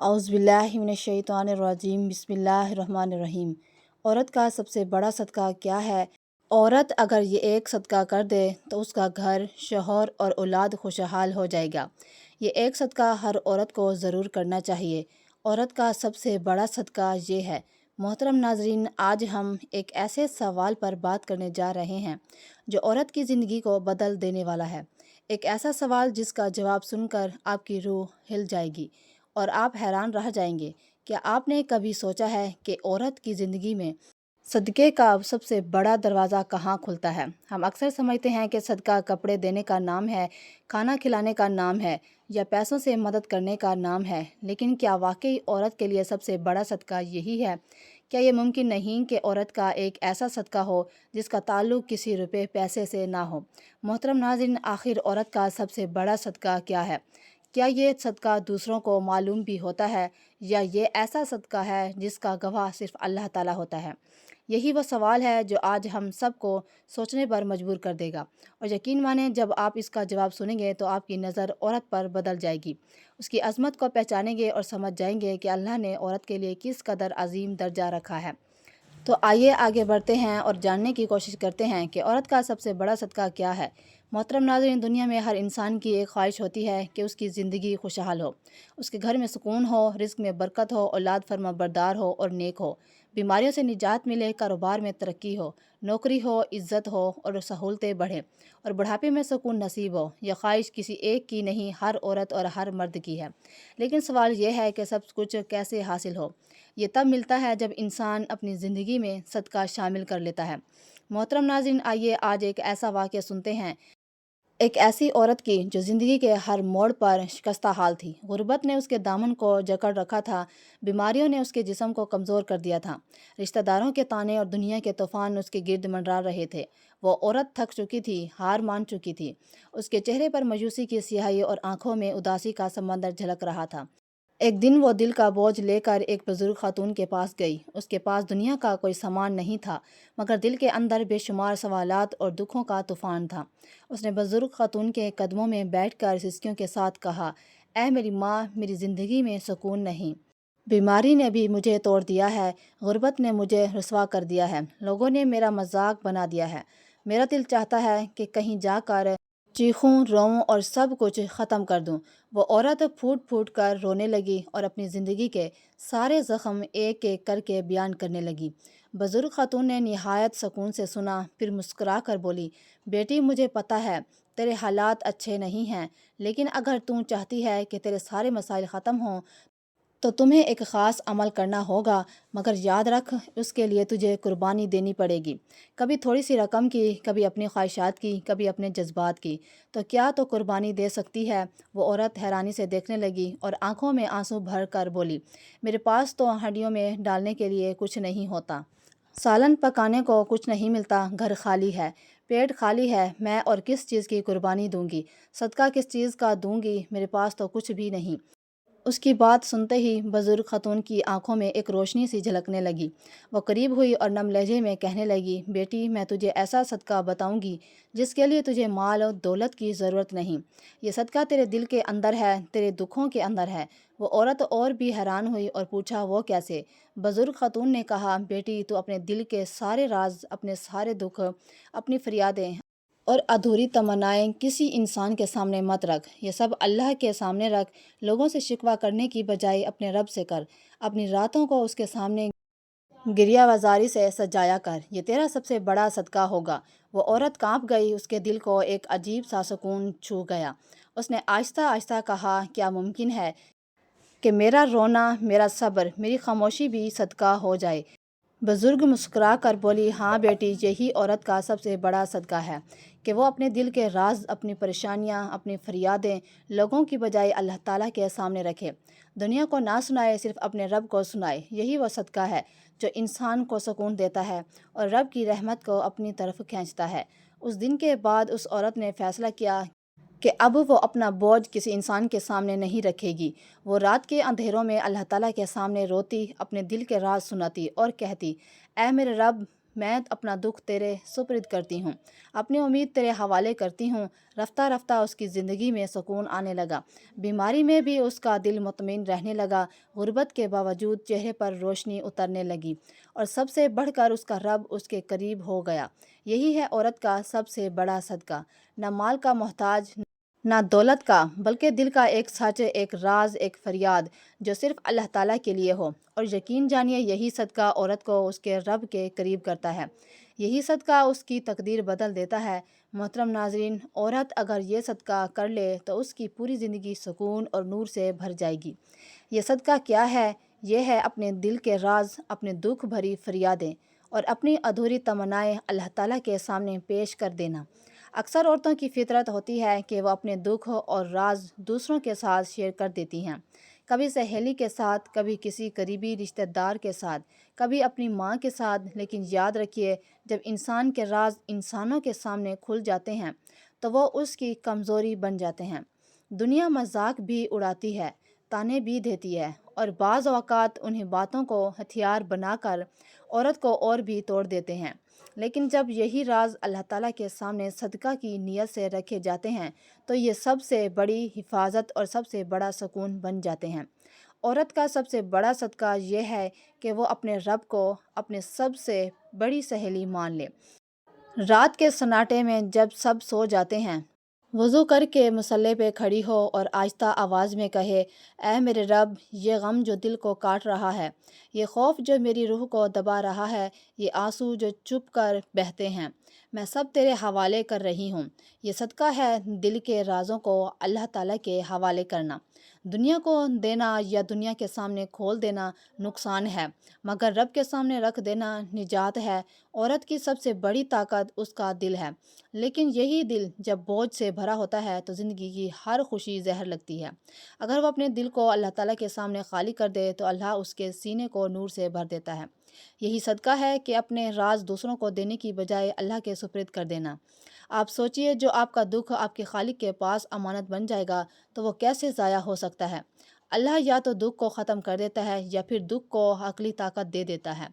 اعوذ باللہ من الشیطان الرجیم بسم اللہ الرحمن الرحیم۔ عورت کا سب سے بڑا صدقہ کیا ہے؟ عورت اگر یہ ایک صدقہ کر دے تو اس کا گھر، شوہر اور اولاد خوشحال ہو جائے گا۔ یہ ایک صدقہ ہر عورت کو ضرور کرنا چاہیے۔ عورت کا سب سے بڑا صدقہ یہ ہے۔ محترم ناظرین، آج ہم ایک ایسے سوال پر بات کرنے جا رہے ہیں جو عورت کی زندگی کو بدل دینے والا ہے۔ ایک ایسا سوال جس کا جواب سن کر آپ کی روح ہل جائے گی اور آپ حیران رہ جائیں گے۔ کیا آپ نے کبھی سوچا ہے کہ عورت کی زندگی میں صدقے کا سب سے بڑا دروازہ کہاں کھلتا ہے؟ ہم اکثر سمجھتے ہیں کہ صدقہ کپڑے دینے کا نام ہے، کھانا کھلانے کا نام ہے یا پیسوں سے مدد کرنے کا نام ہے، لیکن کیا واقعی عورت کے لیے سب سے بڑا صدقہ یہی ہے؟ کیا یہ ممکن نہیں کہ عورت کا ایک ایسا صدقہ ہو جس کا تعلق کسی روپے پیسے سے نہ ہو؟ محترم ناظرین، آخر عورت کا سب سے بڑا صدقہ کیا ہے؟ کیا یہ صدقہ دوسروں کو معلوم بھی ہوتا ہے یا یہ ایسا صدقہ ہے جس کا گواہ صرف اللہ تعالیٰ ہوتا ہے؟ یہی وہ سوال ہے جو آج ہم سب کو سوچنے پر مجبور کر دے گا، اور یقین مانیں جب آپ اس کا جواب سنیں گے تو آپ کی نظر عورت پر بدل جائے گی، اس کی عظمت کو پہچانیں گے اور سمجھ جائیں گے کہ اللہ نے عورت کے لیے کس قدر عظیم درجہ رکھا ہے۔ تو آئیے آگے بڑھتے ہیں اور جاننے کی کوشش کرتے ہیں کہ عورت کا سب سے بڑا صدقہ کیا ہے۔ محترم ناظرین، دنیا میں ہر انسان کی ایک خواہش ہوتی ہے کہ اس کی زندگی خوشحال ہو، اس کے گھر میں سکون ہو، رزق میں برکت ہو، اولاد فرما بردار ہو اور نیک ہو، بیماریوں سے نجات ملے، کاروبار میں ترقی ہو، نوکری ہو، عزت ہو اور سہولتیں بڑھیں، اور بڑھاپے میں سکون نصیب ہو۔ یہ خواہش کسی ایک کی نہیں، ہر عورت اور ہر مرد کی ہے۔ لیکن سوال یہ ہے کہ سب کچھ کیسے حاصل ہو؟ یہ تب ملتا ہے جب انسان اپنی زندگی میں صدقہ شامل کر لیتا ہے۔ محترم ناظرین، آئیے آج ایک ایسا واقعہ سنتے ہیں، ایک ایسی عورت کی جو زندگی کے ہر موڑ پر شکستہ حال تھی۔ غربت نے اس کے دامن کو جکڑ رکھا تھا، بیماریوں نے اس کے جسم کو کمزور کر دیا تھا، رشتہ داروں کے طعنے اور دنیا کے طوفان اس کے گرد منڈرا رہے تھے۔ وہ عورت تھک چکی تھی، ہار مان چکی تھی، اس کے چہرے پر مایوسی کی سیاہی اور آنکھوں میں اداسی کا سمندر جھلک رہا تھا۔ ایک دن وہ دل کا بوجھ لے کر ایک بزرگ خاتون کے پاس گئی۔ اس کے پاس دنیا کا کوئی سامان نہیں تھا، مگر دل کے اندر بے شمار سوالات اور دکھوں کا طوفان تھا۔ اس نے بزرگ خاتون کے قدموں میں بیٹھ کر سسکیوں کے ساتھ کہا، اے میری ماں، میری زندگی میں سکون نہیں۔ بیماری نے بھی مجھے توڑ دیا ہے، غربت نے مجھے رسوا کر دیا ہے، لوگوں نے میرا مذاق بنا دیا ہے۔ میرا دل چاہتا ہے کہ کہیں جا کر چیخوں، روؤں اور سب کچھ ختم کر دوں۔ وہ عورت پھوٹ پھوٹ کر رونے لگی اور اپنی زندگی کے سارے زخم ایک ایک کر کے بیان کرنے لگی۔ بزرگ خاتون نے نہایت سکون سے سنا، پھر مسکرا کر بولی، بیٹی، مجھے پتہ ہے تیرے حالات اچھے نہیں ہیں، لیکن اگر تو چاہتی ہے کہ تیرے سارے مسائل ختم ہوں تو تمہیں ایک خاص عمل کرنا ہوگا، مگر یاد رکھ اس کے لیے تجھے قربانی دینی پڑے گی، کبھی تھوڑی سی رقم کی، کبھی اپنی خواہشات کی، کبھی اپنے جذبات کی۔ تو کیا تو قربانی دے سکتی ہے؟ وہ عورت حیرانی سے دیکھنے لگی اور آنکھوں میں آنسو بھر کر بولی، میرے پاس تو ہڈیوں میں ڈالنے کے لیے کچھ نہیں ہوتا، سالن پکانے کو کچھ نہیں ملتا، گھر خالی ہے، پیٹ خالی ہے، میں اور کس چیز کی قربانی دوں گی، صدقہ کس چیز کا دوں گی، میرے پاس تو کچھ بھی نہیں۔ اس کی بات سنتے ہی بزرگ خاتون کی آنکھوں میں ایک روشنی سی جھلکنے لگی۔ وہ قریب ہوئی اور نم لہجے میں کہنے لگی، بیٹی، میں تجھے ایسا صدقہ بتاؤں گی جس کے لیے تجھے مال و دولت کی ضرورت نہیں۔ یہ صدقہ تیرے دل کے اندر ہے، تیرے دکھوں کے اندر ہے۔ وہ عورت اور بھی حیران ہوئی اور پوچھا، وہ کیسے؟ بزرگ خاتون نے کہا، بیٹی، تو اپنے دل کے سارے راز، اپنے سارے دکھ، اپنی فریادیں اور ادھوری تمنائیں کسی انسان کے سامنے مت رکھ، یہ سب اللہ کے سامنے رکھ۔ لوگوں سے شکوہ کرنے کی بجائے اپنے رب سے کر، اپنی راتوں کو اس کے سامنے گریہ وزاری سے سجایا کر، یہ تیرا سب سے بڑا صدقہ ہوگا۔ وہ عورت کانپ گئی، اس کے دل کو ایک عجیب سا سکون چھو گیا۔ اس نے آہستہ آہستہ کہا، کیا ممکن ہے کہ میرا رونا، میرا صبر، میری خاموشی بھی صدقہ ہو جائے؟ بزرگ مسکرا کر بولی، ہاں بیٹی، یہی عورت کا سب سے بڑا صدقہ ہے کہ وہ اپنے دل کے راز، اپنی پریشانیاں، اپنی فریادیں لوگوں کی بجائے اللہ تعالیٰ کے سامنے رکھے، دنیا کو نہ سنائے، صرف اپنے رب کو سنائے۔ یہی وہ صدقہ ہے جو انسان کو سکون دیتا ہے اور رب کی رحمت کو اپنی طرف کھینچتا ہے۔ اس دن کے بعد اس عورت نے فیصلہ کیا کہ اب وہ اپنا بوجھ کسی انسان کے سامنے نہیں رکھے گی۔ وہ رات کے اندھیروں میں اللہ تعالیٰ کے سامنے روتی، اپنے دل کے راز سناتی اور کہتی، اے میرے رب، میں اپنا دکھ تیرے سپرد کرتی ہوں، اپنی امید تیرے حوالے کرتی ہوں۔ رفتہ رفتہ اس کی زندگی میں سکون آنے لگا، بیماری میں بھی اس کا دل مطمئن رہنے لگا، غربت کے باوجود چہرے پر روشنی اترنے لگی، اور سب سے بڑھ کر اس کا رب اس کے قریب ہو گیا۔ یہی ہے عورت کا سب سے بڑا صدقہ، نہ مال کا محتاج، نہ دولت کا، بلکہ دل کا ایک سانچے، ایک راز، ایک فریاد جو صرف اللہ تعالیٰ کے لیے ہو۔ اور یقین جانیے یہی صدقہ عورت کو اس کے رب کے قریب کرتا ہے، یہی صدقہ اس کی تقدیر بدل دیتا ہے۔ محترم ناظرین، عورت اگر یہ صدقہ کر لے تو اس کی پوری زندگی سکون اور نور سے بھر جائے گی۔ یہ صدقہ کیا ہے؟ یہ ہے اپنے دل کے راز، اپنے دکھ بھری فریادیں اور اپنی ادھوری تمنائیں اللہ تعالیٰ کے سامنے پیش کر دینا۔ اکثر عورتوں کی فطرت ہوتی ہے کہ وہ اپنے دکھ اور راز دوسروں کے ساتھ شیئر کر دیتی ہیں، کبھی سہیلی کے ساتھ، کبھی کسی قریبی رشتہ دار کے ساتھ، کبھی اپنی ماں کے ساتھ۔ لیکن یاد رکھیے، جب انسان کے راز انسانوں کے سامنے کھل جاتے ہیں تو وہ اس کی کمزوری بن جاتے ہیں۔ دنیا مذاق بھی اڑاتی ہے، تانے بھی دیتی ہے، اور بعض اوقات انہیں باتوں کو ہتھیار بنا کر عورت کو اور بھی توڑ دیتے ہیں۔ لیکن جب یہی راز اللہ تعالیٰ کے سامنے صدقہ کی نیت سے رکھے جاتے ہیں تو یہ سب سے بڑی حفاظت اور سب سے بڑا سکون بن جاتے ہیں۔ عورت کا سب سے بڑا صدقہ یہ ہے کہ وہ اپنے رب کو اپنے سب سے بڑی سہیلی مان لے۔ رات کے سناٹے میں جب سب سو جاتے ہیں، وضو کر کے مصلی پہ کھڑی ہو اور آہستہ آواز میں کہے، اے میرے رب، یہ غم جو دل کو کاٹ رہا ہے، یہ خوف جو میری روح کو دبا رہا ہے، یہ آنسو جو چپ کر بہتے ہیں، میں سب تیرے حوالے کر رہی ہوں۔ یہ صدقہ ہے دل کے رازوں کو اللہ تعالیٰ کے حوالے کرنا۔ دنیا کو دینا یا دنیا کے سامنے کھول دینا نقصان ہے، مگر رب کے سامنے رکھ دینا نجات ہے۔ عورت کی سب سے بڑی طاقت اس کا دل ہے، لیکن یہی دل جب بوجھ سے بھرا ہوتا ہے تو زندگی کی ہر خوشی زہر لگتی ہے۔ اگر وہ اپنے دل کو اللہ تعالیٰ کے سامنے خالی کر دے تو اللہ اس کے سینے کو نور سے بھر دیتا ہے۔ یہی صدقہ ہے کہ اپنے راز دوسروں کو دینے کی بجائے اللہ کے سپرد کر دینا۔ آپ سوچئے، جو آپ کا دکھ آپ کے خالق کے پاس امانت بن جائے گا تو وہ کیسے ضائع ہو سکتا ہے؟ اللہ یا تو دکھ کو ختم کر دیتا ہے یا پھر دکھ کو عقلی طاقت دے دیتا ہے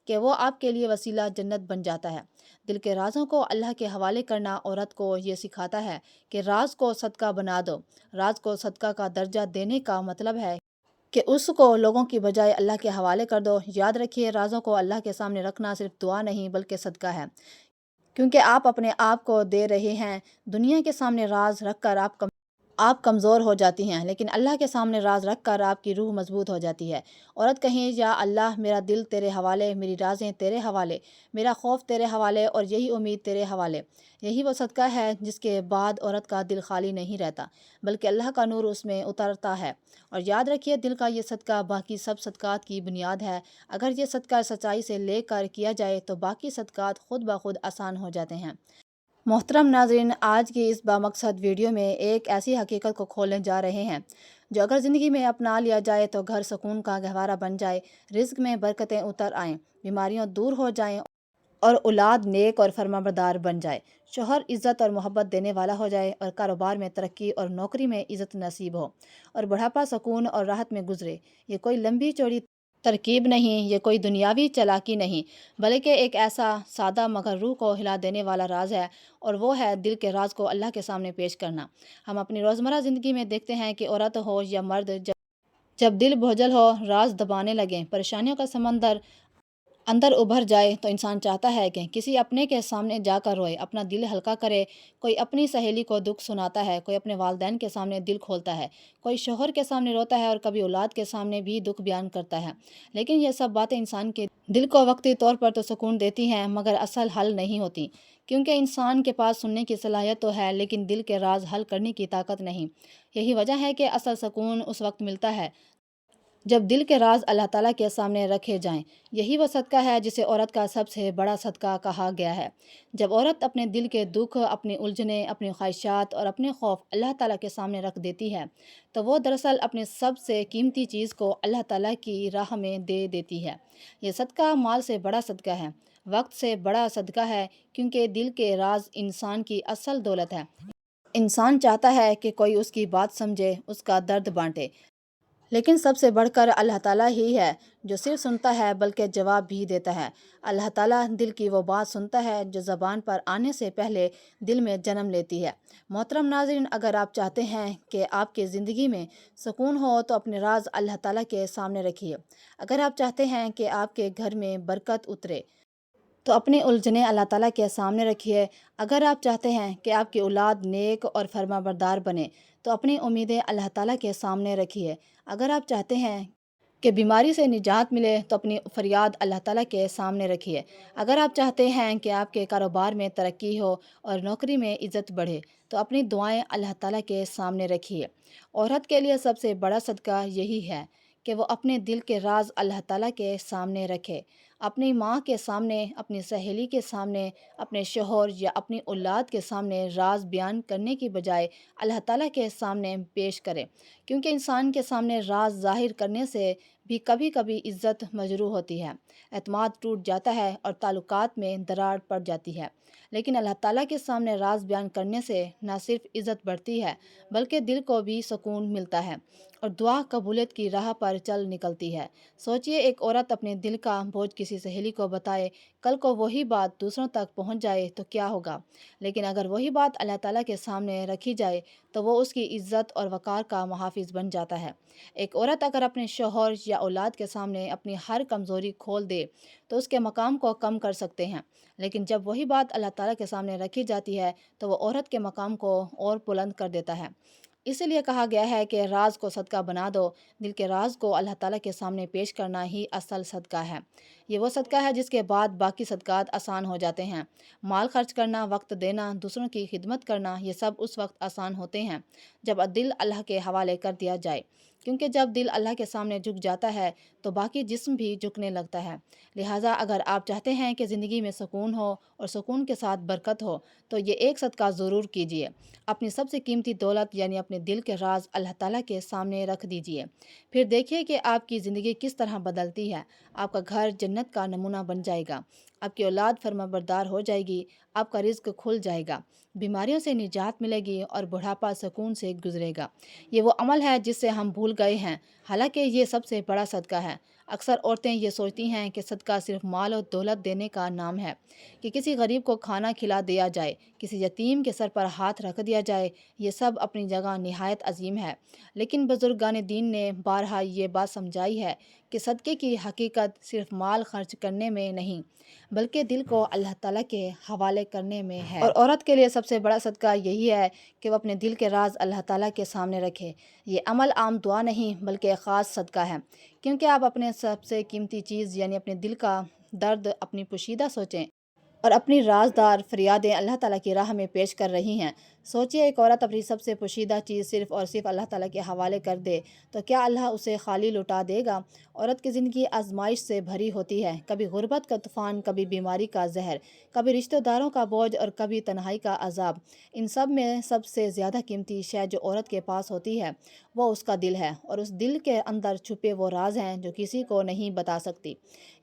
کہ وہ آپ کے لیے وسیلہ جنت بن جاتا ہے۔ دل کے رازوں کو اللہ کے حوالے کرنا عورت کو یہ سکھاتا ہے کہ راز کو صدقہ بنا دو۔ راز کو صدقہ کا درجہ دینے کا مطلب ہے کہ اس کو لوگوں کی بجائے اللہ کے حوالے کر دو۔ یاد رکھیے، رازوں کو اللہ کے سامنے رکھنا صرف دعا نہیں بلکہ صدقہ ہے، کیونکہ آپ اپنے آپ کو دے رہے ہیں۔ دنیا کے سامنے راز رکھ کر آپ کمزور ہو جاتی ہیں، لیکن اللہ کے سامنے راز رکھ کر آپ کی روح مضبوط ہو جاتی ہے۔ عورت کہیں، یا اللہ، میرا دل تیرے حوالے، میری رازیں تیرے حوالے، میرا خوف تیرے حوالے اور یہی امید تیرے حوالے۔ یہی وہ صدقہ ہے جس کے بعد عورت کا دل خالی نہیں رہتا بلکہ اللہ کا نور اس میں اترتا ہے۔ اور یاد رکھیے، دل کا یہ صدقہ باقی سب صدقات کی بنیاد ہے۔ اگر یہ صدقہ سچائی سے لے کر کیا جائے تو باقی صدقات خود بخود آسان ہو جاتے ہیں۔ محترم ناظرین، آج کی اس بامقصد ویڈیو میں ایک ایسی حقیقت کو کھولنے جا رہے ہیں جو اگر زندگی میں اپنا لیا جائے تو گھر سکون کا گہوارہ بن جائے، رزق میں برکتیں اتر آئیں، بیماریاں دور ہو جائیں اور اولاد نیک اور فرمانبردار بن جائے، شوہر عزت اور محبت دینے والا ہو جائے اور کاروبار میں ترقی اور نوکری میں عزت نصیب ہو، اور بڑھاپا سکون اور راحت میں گزرے۔ یہ کوئی لمبی چوڑی ترکیب نہیں، یہ کوئی دنیاوی چالاکی نہیں، بلکہ ایک ایسا سادہ مگر روح کو ہلا دینے والا راز ہے، اور وہ ہے دل کے راز کو اللہ کے سامنے پیش کرنا۔ ہم اپنی روزمرہ زندگی میں دیکھتے ہیں کہ عورت ہو یا مرد، جب دل بوجھل ہو، راز دبانے لگیں، پریشانیوں کا سمندر اندر ابھر جائے تو انسان چاہتا ہے کہ کسی اپنے کے سامنے جا کر روئے، اپنا دل ہلکا کرے۔ کوئی اپنی سہیلی کو دکھ سناتا ہے، کوئی اپنے والدین کے سامنے دل کھولتا ہے، کوئی شوہر کے سامنے روتا ہے اور کبھی اولاد کے سامنے بھی دکھ بیان کرتا ہے۔ لیکن یہ سب باتیں انسان کے دل کو وقتی طور پر تو سکون دیتی ہیں مگر اصل حل نہیں ہوتی، کیونکہ انسان کے پاس سننے کی صلاحیت تو ہے لیکن دل کے راز حل کرنے کی طاقت نہیں۔ یہی وجہ ہے کہ اصل سکون اس وقت ملتا ہے جب دل کے راز اللہ تعالیٰ کے سامنے رکھے جائیں۔ یہی وہ صدقہ ہے جسے عورت کا سب سے بڑا صدقہ کہا گیا ہے۔ جب عورت اپنے دل کے دکھ، اپنی الجھنیں، اپنی خواہشات اور اپنے خوف اللہ تعالیٰ کے سامنے رکھ دیتی ہے تو وہ دراصل اپنے سب سے قیمتی چیز کو اللہ تعالیٰ کی راہ میں دے دیتی ہے۔ یہ صدقہ مال سے بڑا صدقہ ہے، وقت سے بڑا صدقہ ہے، کیونکہ دل کے راز انسان کی اصل دولت ہے۔ انسان چاہتا ہے کہ کوئی اس کی بات سمجھے، اس کا درد بانٹے، لیکن سب سے بڑھ کر اللہ تعالیٰ ہی ہے جو صرف سنتا ہے بلکہ جواب بھی دیتا ہے۔ اللہ تعالیٰ دل کی وہ بات سنتا ہے جو زبان پر آنے سے پہلے دل میں جنم لیتی ہے۔ محترم ناظرین، اگر آپ چاہتے ہیں کہ آپ کی زندگی میں سکون ہو تو اپنے راز اللہ تعالیٰ کے سامنے رکھیے۔ اگر آپ چاہتے ہیں کہ آپ کے گھر میں برکت اترے تو اپنی الجھنیں اللہ تعالیٰ کے سامنے رکھیے۔ اگر آپ چاہتے ہیں کہ آپ کی اولاد نیک اور فرما بردار بنے تو اپنی امیدیں اللہ تعالیٰ کے سامنے رکھیے۔ اگر آپ چاہتے ہیں کہ بیماری سے نجات ملے تو اپنی فریاد اللہ تعالیٰ کے سامنے رکھیے۔ اگر آپ چاہتے ہیں کہ آپ کے کاروبار میں ترقی ہو اور نوکری میں عزت بڑھے تو اپنی دعائیں اللہ تعالیٰ کے سامنے رکھیے۔ عورت کے لیے سب سے بڑا صدقہ یہی ہے کہ وہ اپنے دل کے راز اللہ تعالیٰ کے سامنے رکھے۔ اپنی ماں کے سامنے، اپنی سہیلی کے سامنے، اپنے شوہر یا اپنی اولاد کے سامنے راز بیان کرنے کی بجائے اللہ تعالیٰ کے سامنے پیش کرے، کیونکہ انسان کے سامنے راز ظاہر کرنے سے بھی کبھی کبھی عزت مجروح ہوتی ہے، اعتماد ٹوٹ جاتا ہے اور تعلقات میں دراڑ پڑ جاتی ہے۔ لیکن اللہ تعالیٰ کے سامنے راز بیان کرنے سے نہ صرف عزت بڑھتی ہے بلکہ دل کو بھی سکون ملتا ہے اور دعا قبولیت کی راہ پر چل نکلتی ہے۔ سوچئے، ایک عورت اپنے دل کا بوجھ کسی سہیلی کو بتائے، کل کو وہی بات دوسروں تک پہنچ جائے تو کیا ہوگا؟ لیکن اگر وہی بات اللہ تعالیٰ کے سامنے رکھی جائے تو وہ اس کی عزت اور وقار کا محافظ بن جاتا ہے۔ ایک عورت اگر اپنے شوہر یا اولاد کے سامنے اپنی ہر کمزوری کھول دے تو اس کے مقام کو کم کر سکتے ہیں، لیکن جب وہی بات اللہ تعالیٰ کے سامنے رکھی جاتی ہے تو وہ عورت کے مقام کو اور بلند کر دیتا ہے۔ اسی لیے کہا گیا ہے کہ راز کو صدقہ بنا دو۔ دل کے راز کو اللہ تعالیٰ کے سامنے پیش کرنا ہی اصل صدقہ ہے۔ یہ وہ صدقہ ہے جس کے بعد باقی صدقات آسان ہو جاتے ہیں۔ مال خرچ کرنا، وقت دینا، دوسروں کی خدمت کرنا، یہ سب اس وقت آسان ہوتے ہیں جب دل اللہ کے حوالے کر دیا جائے، کیونکہ جب دل اللہ کے سامنے جھک جاتا ہے تو باقی جسم بھی جھکنے لگتا ہے۔ لہٰذا اگر آپ چاہتے ہیں کہ زندگی میں سکون ہو اور سکون کے ساتھ برکت ہو تو یہ ایک صدقہ ضرور کیجیے۔ اپنی سب سے قیمتی دولت یعنی اپنے دل کے راز اللہ تعالیٰ کے سامنے رکھ دیجیے۔ پھر دیکھیے کہ آپ کی زندگی کس طرح بدلتی ہے۔ آپ کا گھر جنت کا نمونہ بن جائے گا، آپ کی اولاد فرما بردار ہو جائے گی، آپ کا رزق کھل جائے گا، بیماریوں سے نجات ملے گی اور بڑھاپا سکون سے گزرے گا۔ یہ وہ عمل ہے جس سے ہم بھول گئے ہیں، حالانکہ یہ سب سے بڑا صدقہ ہے۔ اکثر عورتیں یہ سوچتی ہیں کہ صدقہ صرف مال اور دولت دینے کا نام ہے، کہ کسی غریب کو کھانا کھلا دیا جائے، کسی یتیم کے سر پر ہاتھ رکھ دیا جائے۔ یہ سب اپنی جگہ نہایت عظیم ہے، لیکن بزرگان دین نے بارہا یہ بات سمجھائی ہے کہ صدقے کی حقیقت صرف مال خرچ کرنے میں نہیں بلکہ دل کو اللہ تعالیٰ کے حوالے کرنے میں ہے۔ اور عورت کے لیے سب سے بڑا صدقہ یہی ہے کہ وہ اپنے دل کے راز اللہ تعالیٰ کے سامنے رکھے۔ یہ عمل عام دعا نہیں بلکہ ایک خاص صدقہ ہے، کیونکہ آپ اپنے سب سے قیمتی چیز یعنی اپنے دل کا درد، اپنی پوشیدہ سوچیں اور اپنی رازدار فریادیں اللہ تعالیٰ کی راہ میں پیش کر رہی ہیں۔ سوچئے، ایک عورت اپنی سب سے پوشیدہ چیز صرف اور صرف اللہ تعالیٰ کے حوالے کر دے تو کیا اللہ اسے خالی لوٹا دے گا؟ عورت کی زندگی آزمائش سے بھری ہوتی ہے، کبھی غربت کا طوفان، کبھی بیماری کا زہر، کبھی رشتہ داروں کا بوجھ اور کبھی تنہائی کا عذاب۔ ان سب میں سب سے زیادہ قیمتی شے جو عورت کے پاس ہوتی ہے وہ اس کا دل ہے، اور اس دل کے اندر چھپے وہ راز ہیں جو کسی کو نہیں بتا سکتی۔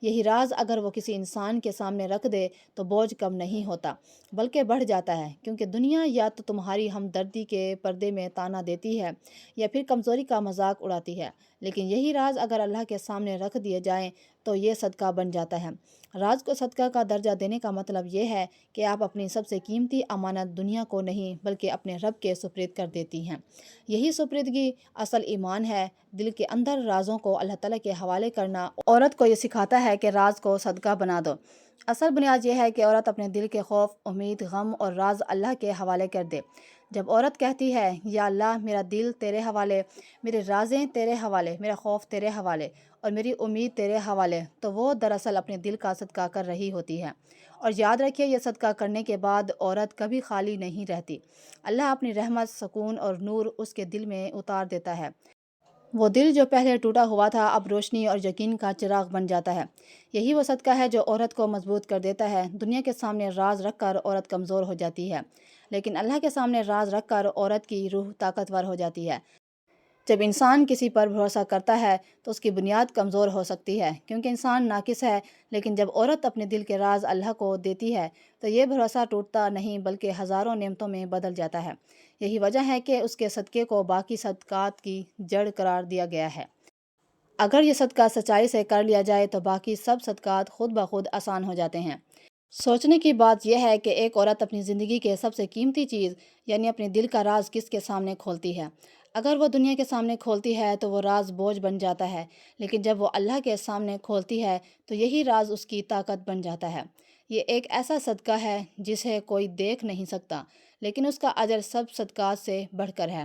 یہی راز اگر وہ کسی انسان کے سامنے رکھ دے تو بوجھ کم نہیں ہوتا بلکہ بڑھ جاتا ہے، کیونکہ دنیا یا تو تمہاری ہمدردی کے پردے میں تانا دیتی ہے یا پھر کمزوری کا مذاق اڑاتی ہے، لیکن یہی راز اگر اللہ کے سامنے رکھ دیے جائیں تو یہ صدقہ بن جاتا ہے۔ راز کو صدقہ کا درجہ دینے کا مطلب یہ ہے کہ آپ اپنی سب سے قیمتی امانت دنیا کو نہیں بلکہ اپنے رب کے سپرد کر دیتی ہیں۔ یہی سپردگی اصل ایمان ہے۔ دل کے اندر رازوں کو اللہ تعالیٰ کے حوالے کرنا عورت کو یہ سکھاتا ہے کہ راز کو صدقہ بنا دو۔ اصل بنیاد یہ ہے کہ عورت اپنے دل کے خوف، امید، غم اور راز اللہ کے حوالے کر دے۔ جب عورت کہتی ہے، یا اللہ، میرا دل تیرے حوالے، میرے رازیں تیرے حوالے، میرا خوف تیرے حوالے اور میری امید تیرے حوالے، تو وہ دراصل اپنے دل کا صدقہ کر رہی ہوتی ہے۔ اور یاد رکھیے، یہ صدقہ کرنے کے بعد عورت کبھی خالی نہیں رہتی۔ اللہ اپنی رحمت، سکون اور نور اس کے دل میں اتار دیتا ہے۔ وہ دل جو پہلے ٹوٹا ہوا تھا اب روشنی اور یقین کا چراغ بن جاتا ہے۔ یہی وہ صدقہ ہے جو عورت کو مضبوط کر دیتا ہے۔ دنیا کے سامنے راز رکھ کر عورت کمزور ہو جاتی ہے، لیکن اللہ کے سامنے راز رکھ کر عورت کی روح طاقتور ہو جاتی ہے۔ جب انسان کسی پر بھروسہ کرتا ہے تو اس کی بنیاد کمزور ہو سکتی ہے، کیونکہ انسان ناقص ہے، لیکن جب عورت اپنے دل کے راز اللہ کو دیتی ہے تو یہ بھروسہ ٹوٹتا نہیں بلکہ ہزاروں نعمتوں میں بدل جاتا ہے۔ یہی وجہ ہے کہ اس کے صدقے کو باقی صدقات کی جڑ قرار دیا گیا ہے۔ اگر یہ صدقہ سچائی سے کر لیا جائے تو باقی سب صدقات خود بخود آسان ہو جاتے ہیں۔ سوچنے کی بات یہ ہے کہ ایک عورت اپنی زندگی کے سب سے قیمتی چیز یعنی اپنے دل کا راز کس کے سامنے کھولتی ہے؟ اگر وہ دنیا کے سامنے کھولتی ہے تو وہ راز بوجھ بن جاتا ہے، لیکن جب وہ اللہ کے سامنے کھولتی ہے تو یہی راز اس کی طاقت بن جاتا ہے۔ یہ ایک ایسا صدقہ ہے جسے کوئی دیکھ نہیں سکتا، لیکن اس کا اجر سب صدقات سے بڑھ کر ہے،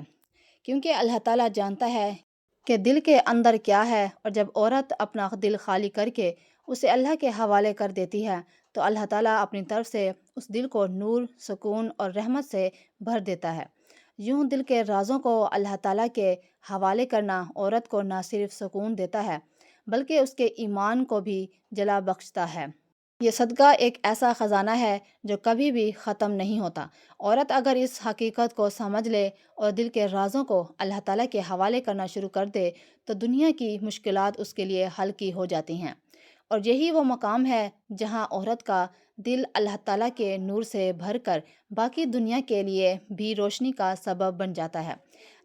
کیونکہ اللہ تعالیٰ جانتا ہے کہ دل کے اندر کیا ہے، اور جب عورت اپنا دل خالی کر کے اسے اللہ کے حوالے کر دیتی ہے تو اللہ تعالیٰ اپنی طرف سے اس دل کو نور، سکون اور رحمت سے بھر دیتا ہے۔ یوں دل کے رازوں کو اللہ تعالیٰ کے حوالے کرنا عورت کو نہ صرف سکون دیتا ہے بلکہ اس کے ایمان کو بھی جلا بخشتا ہے۔ یہ صدقہ ایک ایسا خزانہ ہے جو کبھی بھی ختم نہیں ہوتا۔ عورت اگر اس حقیقت کو سمجھ لے اور دل کے رازوں کو اللہ تعالیٰ کے حوالے کرنا شروع کر دے تو دنیا کی مشکلات اس کے لیے حل کی ہو جاتی ہیں، اور یہی وہ مقام ہے جہاں عورت کا دل اللہ تعالیٰ کے نور سے بھر کر باقی دنیا کے لیے بھی روشنی کا سبب بن جاتا ہے۔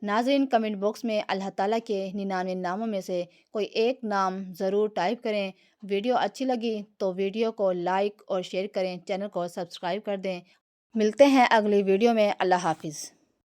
ناظرین، کمنٹ باکس میں اللہ تعالیٰ کے 99 ناموں میں سے کوئی ایک نام ضرور ٹائپ کریں۔ ویڈیو اچھی لگی تو ویڈیو کو لائک اور شیئر کریں، چینل کو سبسکرائب کر دیں۔ ملتے ہیں اگلی ویڈیو میں۔ اللہ حافظ۔